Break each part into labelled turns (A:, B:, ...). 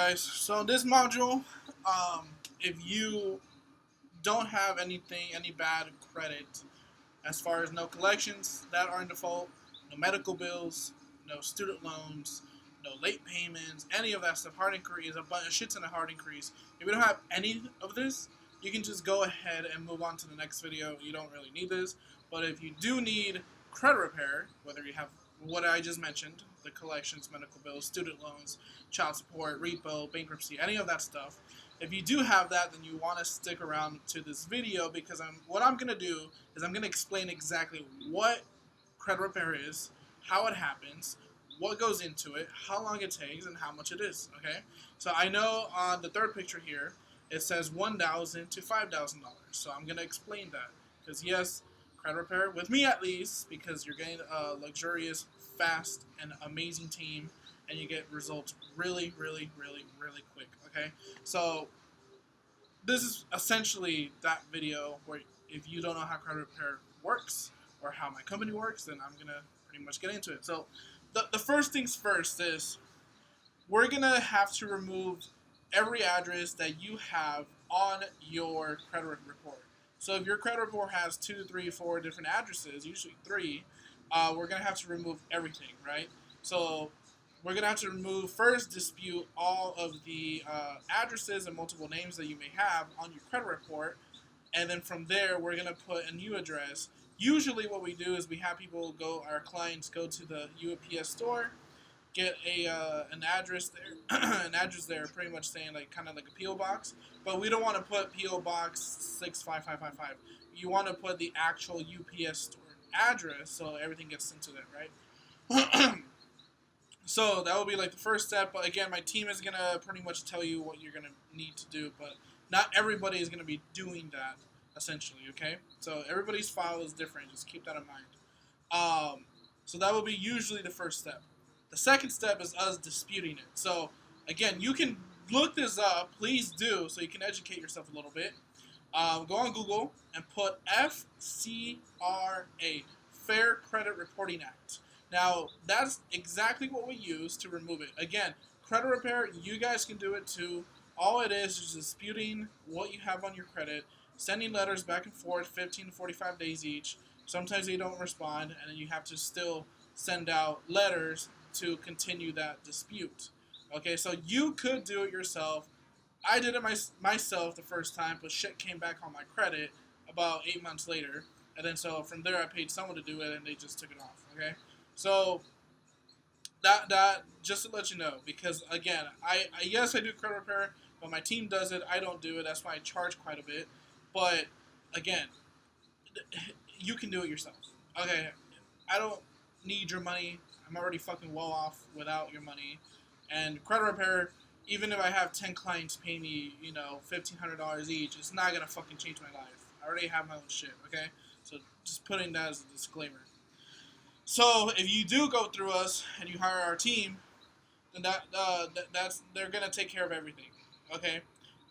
A: guys, so in this module, if you don't have any bad credit, as far as no collections that are in default, no medical bills, no student loans, no late payments, any of that stuff, hard inquiries, a shit ton of hard inquiries. If you don't have any of this, you can just go ahead and move on to the next video. You don't really need this, but if you do need credit repair, whether you have what I just mentioned, the collections, medical bills, student loans, child support, repo, bankruptcy, any of that stuff, if you do have that, then you want to stick around to this video because what I'm going to do is I'm going to explain exactly what credit repair is, how it happens, what goes into it, how long it takes, and how much it is, okay? So I know on the third picture here, it says $1,000 to $5,000. So I'm going to explain that because yes, credit repair, with me at least, because you're getting a luxurious, fast, and amazing team, and you get results really, really, really, really quick, okay? So this is essentially that video where if you don't know how credit repair works or how my company works, then I'm going to pretty much get into it. So the first things first is we're going to have to remove every address that you have on your credit report. So if your credit report has 2, 3, 4 different addresses, usually 3, we're going to have to remove everything, right? So we're going to have to remove, first dispute all of the addresses and multiple names that you may have on your credit report. And then from there, we're going to put a new address. Usually what we do is we have our clients go to the UPS store, get an address there, an address there, pretty much saying like kind of like a PO box. But we don't want to put PO box 65555. You want to put the actual UPS store address, so everything gets sent to that, right? So that will be like the first step. But again, my team is gonna pretty much tell you what you're gonna need to do. But not everybody is gonna be doing that essentially. Okay, so everybody's file is different. Just keep that in mind. So that will be usually the first step. The second step is us disputing it. So again, you can look this up. Please do, so you can educate yourself a little bit. Go on Google and put FCRA, Fair Credit Reporting Act. Now, that's exactly what we use to remove it. Again, credit repair, you guys can do it too. All it is disputing what you have on your credit, sending letters back and forth, 15 to 45 days each. Sometimes they don't respond, and then you have to still send out letters to continue that dispute. Okay, so you could do it yourself. I did it myself the first time, but shit came back on my credit about 8 months later. And then so from there I paid someone to do it, and they just took it off, okay? So that just to let you know, because again, I yes I do credit repair, but my team does it. I don't do it. That's why I charge quite a bit. But again, you can do it yourself. Okay, I don't need your money. I'm already fucking well off without your money. And credit repair, even if I have 10 clients pay me, $1,500 each, it's not gonna fucking change my life. I already have my own shit. Okay, so just putting that as a disclaimer. So if you do go through us and you hire our team, then that's they're gonna take care of everything. Okay,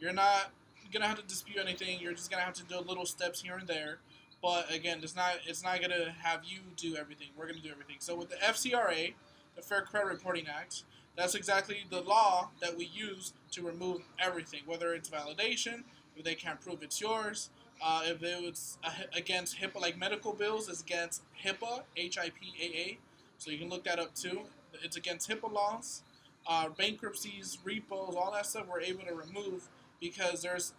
A: you're not gonna have to dispute anything. You're just gonna have to do little steps here and there. But again, it's not gonna have you do everything. We're gonna do everything. So with the FCRA, the Fair Credit Reporting Act, that's exactly the law that we use to remove everything, whether it's validation, if they can't prove it's yours, if it's against HIPAA, like medical bills, it's against HIPAA, HIPAA. So you can look that up too. It's against HIPAA laws. Bankruptcies, repos, all that stuff we're able to remove because there's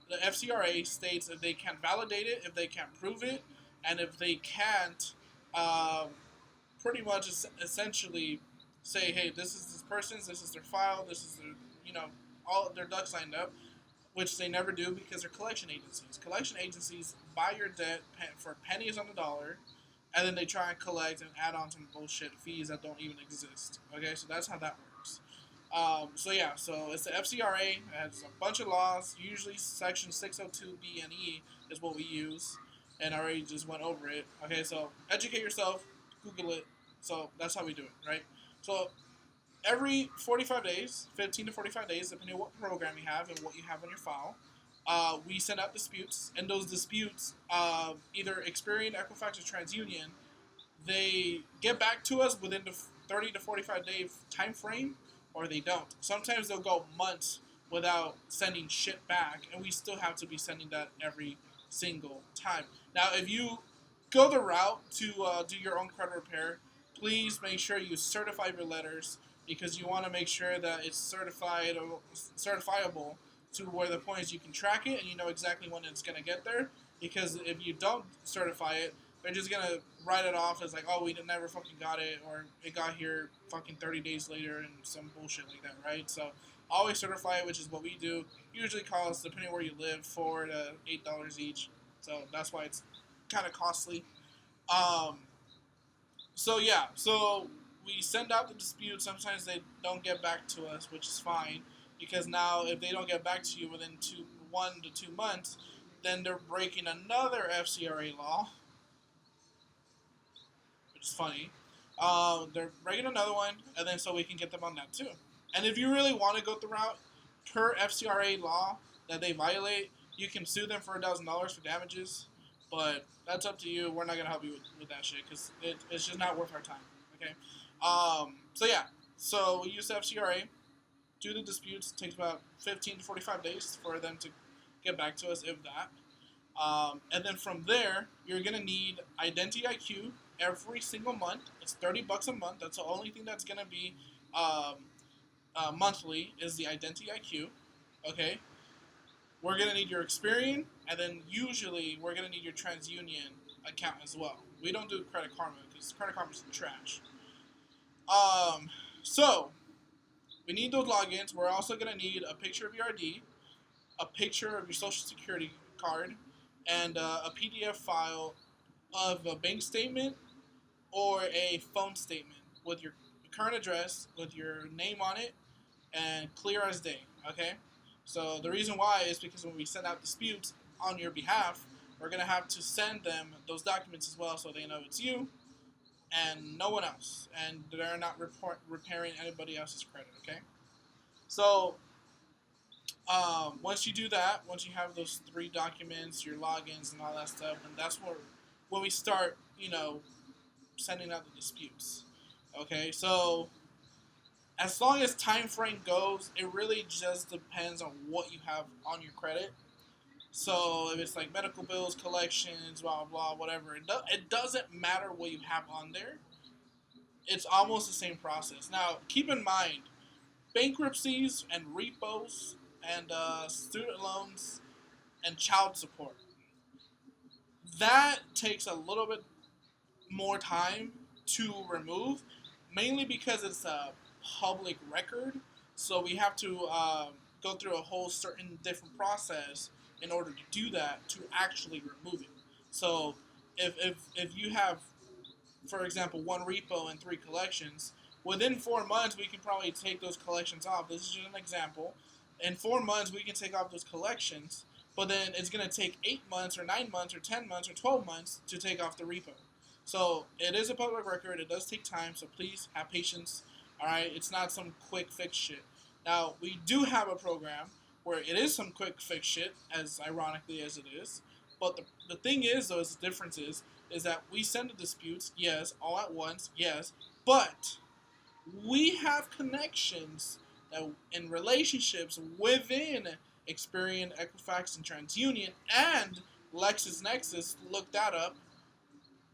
A: the FCRA states if they can't validate it, if they can't prove it, and if they can't pretty much essentially say, hey, this is this person's, this is their file, this is their, all their ducks lined up, which they never do because they're collection agencies. Collection agencies buy your debt for pennies on the dollar, and then they try and collect and add on some bullshit fees that don't even exist. Okay, so that's how that works. So it's the FCRA. It has a bunch of laws. Usually section 602B and E is what we use, and I already just went over it. Okay, so educate yourself, Google it. So that's how we do it, right? So every 45 days, 15 to 45 days, depending on what program you have and what you have on your file, we send out disputes, and those disputes, either Experian, Equifax, or TransUnion, they get back to us within the 30 to 45 day time frame, or they don't. Sometimes they'll go months without sending shit back, and we still have to be sending that every single time. Now, if you go the route to do your own credit repair, please make sure you certify your letters because you want to make sure that it's certifiable to where the point is you can track it and you know exactly when it's going to get there. Because if you don't certify it, they're just going to write it off as like, oh, we never fucking got it, or it got here fucking 30 days later and some bullshit like that, right? So always certify it, which is what we do. Usually costs, depending where you live, $4 to $8 each. So that's why it's kind of costly. Um, so yeah, so we send out the dispute. Sometimes they don't get back to us, which is fine, because now if they don't get back to you within 1 to 2 months, then they're breaking another FCRA law, which is funny. They're breaking another one, and then so we can get them on that too. And if you really want to go the route per FCRA law that they violate, you can sue them for $1,000 for damages. But that's up to you. We're not gonna help you with that shit because it's just not worth our time. Okay. So yeah. So we use the FCRA. Do the disputes. It takes about 15 to 45 days for them to get back to us, if that. And then from there, you're gonna need Identity IQ every single month. It's $30 a month. That's the only thing that's gonna be monthly is the Identity IQ. Okay. We're going to need your Experian, and then usually we're going to need your TransUnion account as well. We don't do Credit Karma because Credit Karma is trash. So we need those logins. We're also going to need a picture of your ID, a picture of your Social Security card, and a PDF file of a bank statement or a phone statement with your current address, with your name on it, and clear as day, okay? So the reason why is because when we send out disputes on your behalf, we're going to have to send them those documents as well so they know it's you and no one else. And they're not repairing anybody else's credit, okay? So once you do that, once you have those 3 documents, your logins and all that stuff, and that's when we start, sending out the disputes. Okay, so as long as time frame goes, it really just depends on what you have on your credit. So if it's like medical bills, collections, blah, blah, whatever, it doesn't matter what you have on there. It's almost the same process. Now, keep in mind, bankruptcies and repos and student loans and child support, that takes a little bit more time to remove, mainly because it's a public record, so we have to go through a whole certain different process in order to do that, to actually remove it. So if you have, for example, 1 repo and 3 collections, within 4 months we can probably take those collections off. This is just an example. In 4 months we can take off those collections, but then it's going to take 8 months or 9 months or 10 months or 12 months to take off the repo. So it is a public record. It does take time, so please have patience. All right, it's not some quick fix shit. Now, we do have a program where it is some quick fix shit, as ironically as it is. But the thing is, though, is the difference is that we send the disputes, yes, all at once, yes, but we have connections that in relationships within Experian, Equifax, and TransUnion, and LexisNexis. Look that up,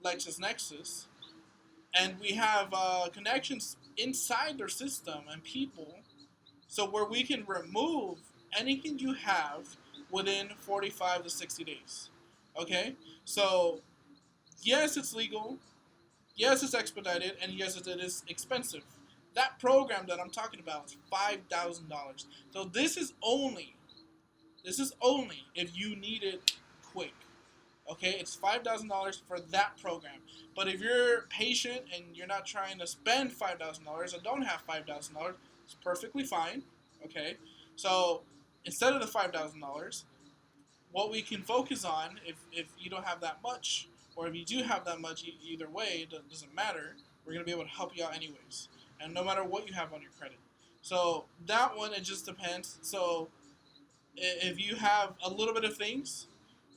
A: LexisNexis. And we have connections inside their system and people, so where we can remove anything you have within 45 to 60 days. Okay? So, yes, it's legal. Yes, it's expedited. And yes, it is expensive. That program that I'm talking about is $5,000. So this is only if you need it quick. Okay, it's $5,000 for that program. But if you're patient and you're not trying to spend $5,000 or don't have $5,000, it's perfectly fine. Okay, so instead of the $5,000, what we can focus on, if you don't have that much, or if you do have that much, either way, it doesn't matter. We're gonna be able to help you out anyways, and no matter what you have on your credit. So that one, it just depends. So if you have a little bit of things,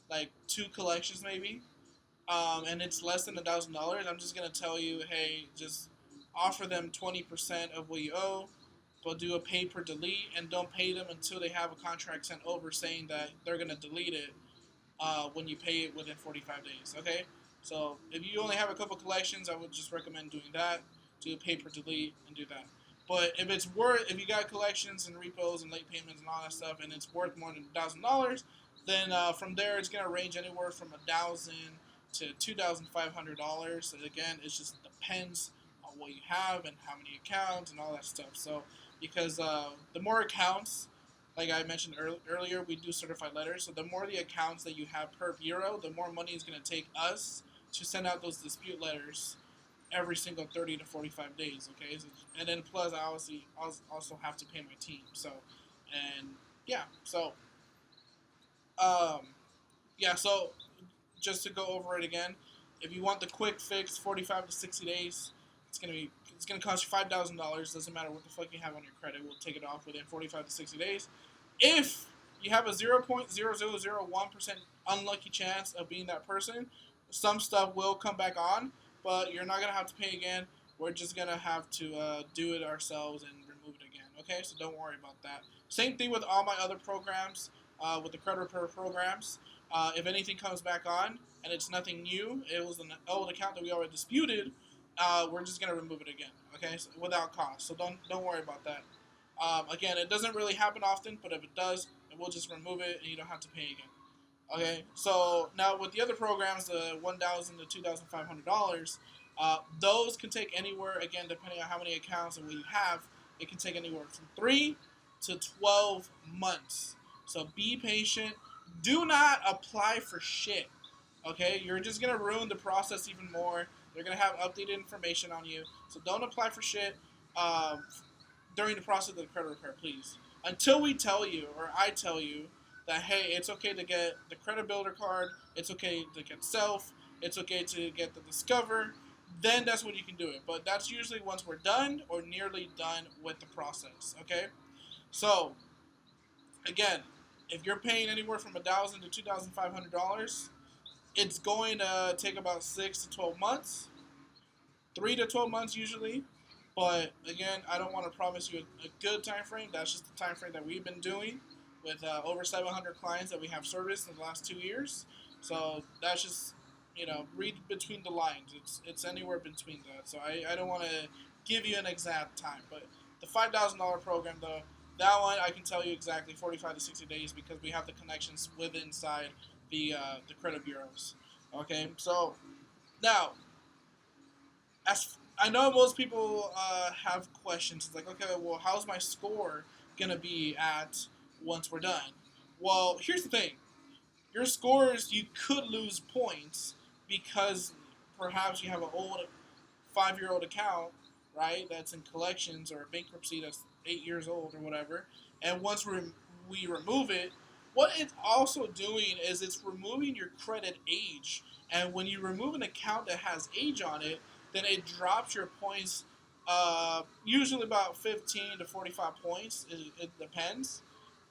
A: like 2 collections maybe, and it's less than $1,000, I'm just gonna tell you, hey, just offer them 20% of what you owe, but do a pay per delete, and don't pay them until they have a contract sent over saying that they're gonna delete it when you pay it within 45 days. Okay, so if you only have a couple collections, I would just recommend doing that. Do a pay per delete and do that. But if you got collections and repos and late payments and all that stuff, and it's worth more than $1,000, then from there it's gonna range anywhere from $1,000 to $2,500. And again, it just depends on what you have and how many accounts and all that stuff. So because the more accounts, like I mentioned earlier, we do certified letters. So the more the accounts that you have per bureau, the more money it's going to take us to send out those dispute letters every single 30 to 45 days. Okay, so, and then plus I also have to pay my team. So, and yeah, so um, yeah, so just to go over it again, if you want the quick fix, 45 to 60 days, it's gonna cost you $5,000. Doesn't matter what the fuck you have on your credit, we'll take it off within 45 to 60 days. If you have a 0.0001% unlucky chance of being that person, some stuff will come back on, but you're not gonna have to pay again. We're just gonna have to do it ourselves and remove it again. Okay, so don't worry about that. Same thing with all my other programs, with the credit repair programs. If anything comes back on and it's nothing new, it was an old account that we already disputed, we're just gonna remove it again. Okay, so without cost. So don't worry about that. Again, it doesn't really happen often, but if it does, we'll just remove it and you don't have to pay again. Okay, so now with the other programs, the $1,000 to $2,500, those can take anywhere, again, depending on how many accounts and what you have, it can take anywhere from 3 to 12 months. So be patient. Do not apply for shit. Okay, you're just gonna ruin the process even more. They're gonna have updated information on you, so don't apply for shit during the process of the credit repair, please. Until we tell you, or I tell you, that hey, it's okay to get the credit builder card, it's okay to get self, it's okay to get the discover, then that's when you can do it. But that's usually once we're done or nearly done with the process. Okay, so again, if you're paying anywhere from $1,000 to $2,500, it's going to take about 6 to 12 months, 3 to 12 months usually. But again, I don't want to promise you a good time frame. That's just the time frame that we've been doing with over 700 clients that we have serviced in the last 2 years. So that's just, read between the lines. It's anywhere between that. So I don't want to give you an exact time. But the $5,000 program, though, that one I can tell you exactly 45 to 60 days because we have the connections within inside the credit bureaus. Okay, so now, as I know most people have questions. It's like, okay, well, how's my score gonna be at once we're done? Well, here's the thing: your scores, you could lose points because perhaps you have an old 5-year-old account, right? That's in collections or bankruptcy that's 8 years old or whatever. And once we remove it, what it's also doing is it's removing your credit age. And when you remove an account that has age on it, then it drops your points. Usually about 15 to 45 points. It depends.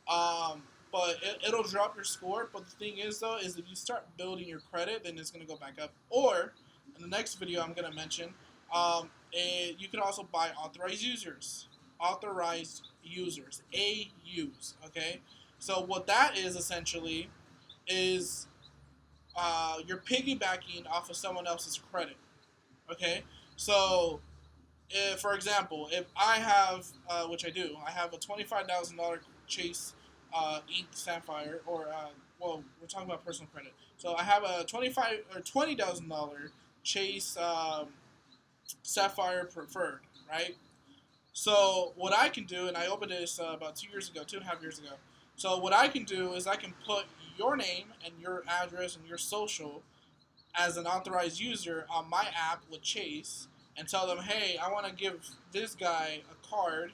A: But it'll drop your score. But the thing is, though, is if you start building your credit, then it's going to go back up. Or, in the next video I'm going to mention, you can also buy authorized users. Authorized users. AUs, okay? So what that is, essentially, is you're piggybacking off of someone else's credit, okay? So, for example, if I have, which I do, I have a $25,000 Chase Ink Sapphire, or well, we're talking about personal credit. So I have a $20,000 Chase Sapphire Preferred, right? So what I can do, and I opened this about 2 years ago, 2.5 years ago. So what I can do is I can put your name and your address and your social as an authorized user on my app with Chase and tell them, hey, I want to give this guy a card,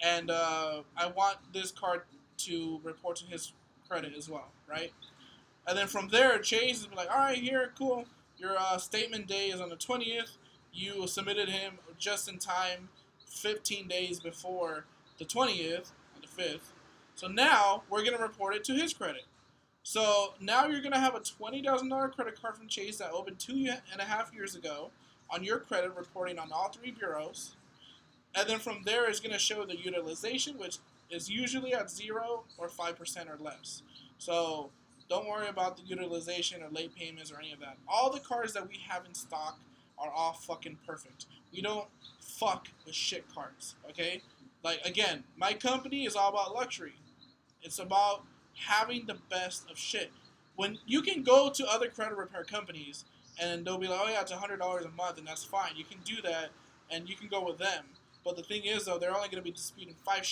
A: and I want this card to report to his credit as well, right? And then from there, Chase is like, all right, here, cool. Your statement day is on the 20th. You submitted him just in time, 15 days before the 20th, on the 5th. So now we're going to report it to his credit. So now you're going to have a $20,000 credit card from Chase that opened 2.5 years ago on your credit, reporting on all 3 bureaus. And then from there, it's going to show the utilization, which is usually at 0 or 5% or less. So don't worry about the utilization or late payments or any of that. All the cards that we have in stock are all fucking perfect. We don't fuck with shit cards, okay? Like, again, my company is all about luxury. It's about having the best of shit. When you can go to other credit repair companies and they'll be like, oh yeah, it's $100 a month, and that's fine. You can do that, and you can go with them. But the thing is, though, they're only going to be disputing five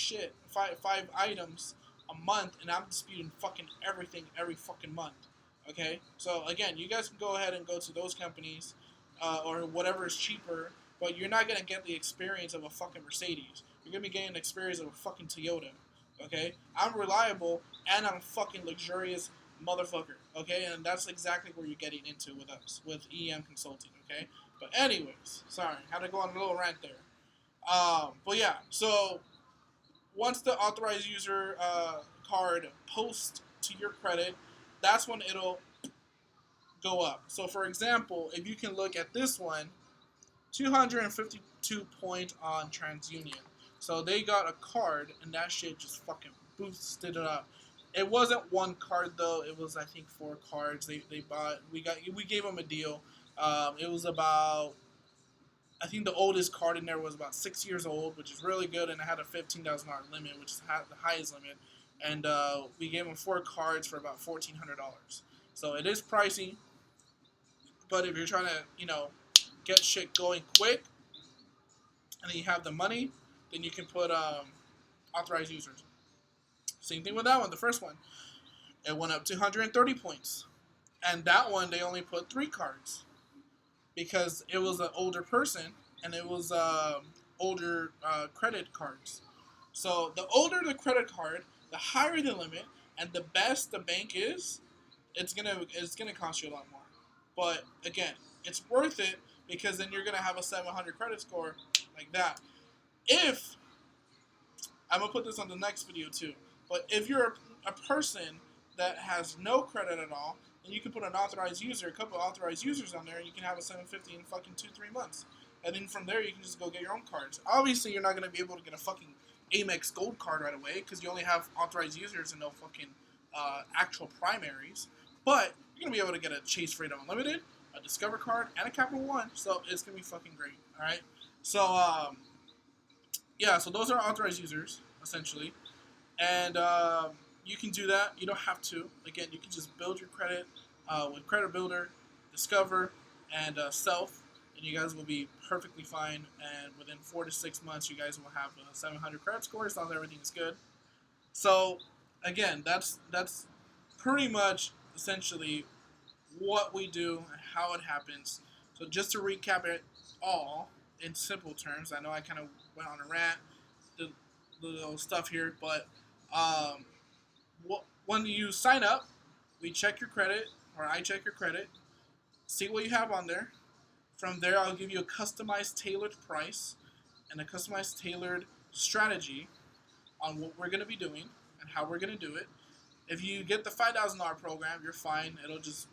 A: items a month, and I'm disputing fucking everything every fucking month. Okay? So, again, you guys can go ahead and go to those companies or whatever is cheaper, but you're not going to get the experience of a fucking Mercedes. You're going to be getting the experience of a fucking Toyota. Okay? I'm reliable, and I'm fucking luxurious motherfucker. Okay? And that's exactly where you're getting into with us, with EM Consulting. Okay? But anyways, sorry, had to go on a little rant there. But yeah, so once the authorized user card posts to your credit, that's when it'll go up. So for example, if you can look at this one, 252 points on TransUnion. So they got a card, and that shit just fucking boosted it up. It wasn't one card though. It was, I think, 4 cards. They bought. We gave them a deal. It was about, I think the oldest card in there was about 6 years old, which is really good, and it had a $15,000 limit, which is the highest limit. And we gave them 4 cards for about $1,400. So it is pricey, but if you're trying to, get shit going quick, and then you have the money, then you can put authorized users. Same thing with that one, the first one. It went up to 130 points. And that one, they only put 3 cards. Because it was an older person, and it was older credit cards. So the older the credit card, the higher the limit, and the best the bank is, it's gonna cost you a lot more. But again, it's worth it because then you're gonna have a 700 credit score like that. If I'm gonna put this on the next video too, but if you're a person that has no credit at all, then you can put an authorized user, a couple of authorized users on there, and you can have a 750 in fucking 2-3 months. And then from there, you can just go get your own cards. Obviously, you're not gonna be able to get a fucking Amex Gold card right away because you only have authorized users and no fucking actual primaries. But you're gonna be able to get a Chase Freedom Unlimited, a Discover card, and a Capital One. So it's gonna be fucking great. All right. So yeah. So those are authorized users essentially, and you can do that. You don't have to. Again, you can just build your credit with Credit Builder, Discover, and Self, and you guys will be perfectly fine. And within 4 to 6 months, you guys will have a 700 credit score as long as everything is good. So again, that's pretty much essentially what we do and how it happens. So just to recap it all in simple terms, I know I kind of went on a rant, the little stuff here, but when you sign up, we check your credit, or I check your credit, see what you have on there. From there, I'll give you a customized, tailored price and a customized, tailored strategy on what we're going to be doing and how we're going to do it. If you get the $5,000 program, you're fine.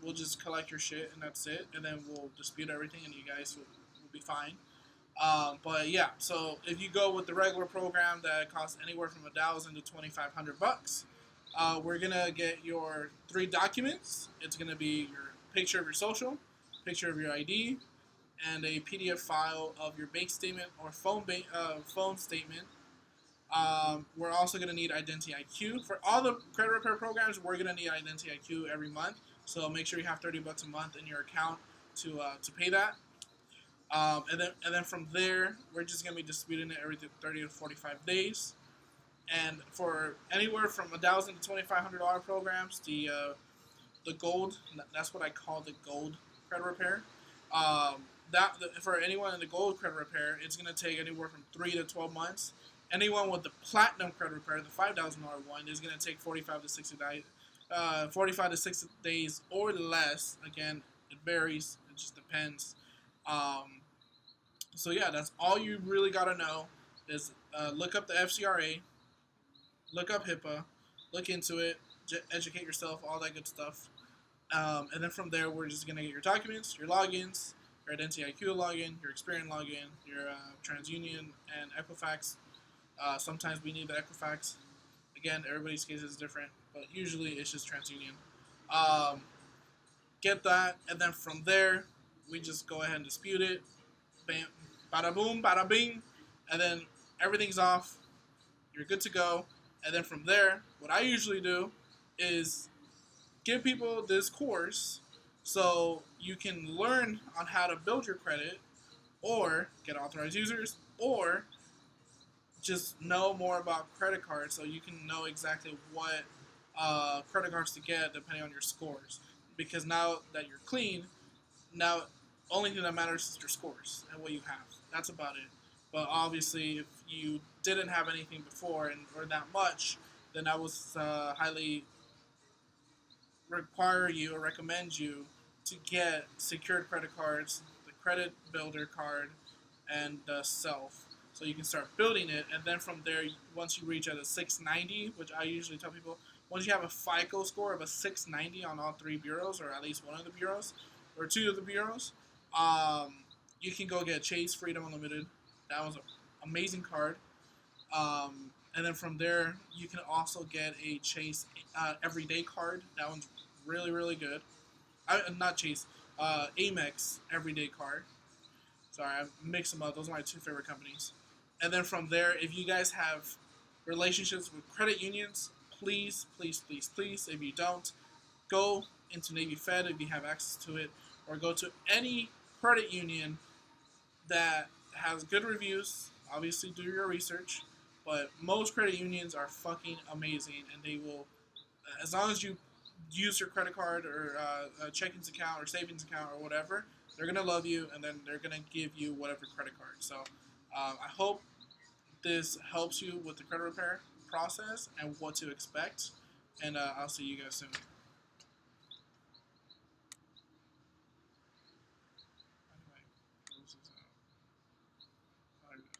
A: We'll just collect your shit and that's it, and then we'll dispute everything, and you guys will be fine. But yeah, so if you go with the regular program that costs anywhere from $1,000 to $2,500, we're gonna get your 3 documents. It's gonna be your picture of your social, picture of your ID, and a PDF file of your bank statement or phone statement. We're also gonna need Identity IQ for all the credit repair programs. We're gonna need Identity IQ every month, so make sure you have $30 a month in your account to pay that. And then from there, we're just gonna be disputing it every 30 to 45 days. And for anywhere from $1,000 to $2,500 programs, the gold, that's what I call the gold credit repair. For anyone in the gold credit repair, it's gonna take anywhere from 3 to 12 months. Anyone with the platinum credit repair, the $5,000 one, is gonna take 45 to 60 days. 45 to 60 days or less. Again, it varies. It just depends. So yeah, that's all you really gotta know is look up the FCRA, look up HIPAA, look into it, educate yourself, all that good stuff. And then from there, we're just gonna get your documents, your logins, your Identity IQ login, your Experian login, your TransUnion and Equifax. Sometimes we need the Equifax. Again, everybody's case is different, but usually it's just TransUnion. Um, get that, and then from there, we just go ahead and dispute it. Bam, bada boom, bada bing, and then everything's off. You're good to go. And then from there, what I usually do is give people this course so you can learn on how to build your credit or get authorized users or just know more about credit cards so you can know exactly what credit cards to get depending on your scores. Because now that you're clean, now only thing that matters is your scores and what you have. That's about it. But obviously, if you didn't have anything before and or that much, then I would highly require you or recommend you to get secured credit cards, the credit builder card, and self. So you can start building it, and then from there, once you reach at a 690, which I usually tell people, once you have a FICO score of a 690 on all three bureaus, or at least one of the bureaus, or two of the bureaus, um, you can go get Chase Freedom Unlimited. That was an amazing card. And then from there, you can also get a Chase Everyday card. That one's really, really good. Not Chase, Amex Everyday card. Sorry, I mixed them up. Those are my two favorite companies. And then from there, if you guys have relationships with credit unions, please, please, please, please, if you don't, go into Navy Fed if you have access to it, or go to any credit union that has good reviews. Obviously, do your research, but most credit unions are fucking amazing, and they will, as long as you use your credit card or a checkings account or savings account or whatever, they're gonna love you, and then they're gonna give you whatever credit card. So I hope this helps you with the credit repair process and what to expect, and I'll see you guys soon.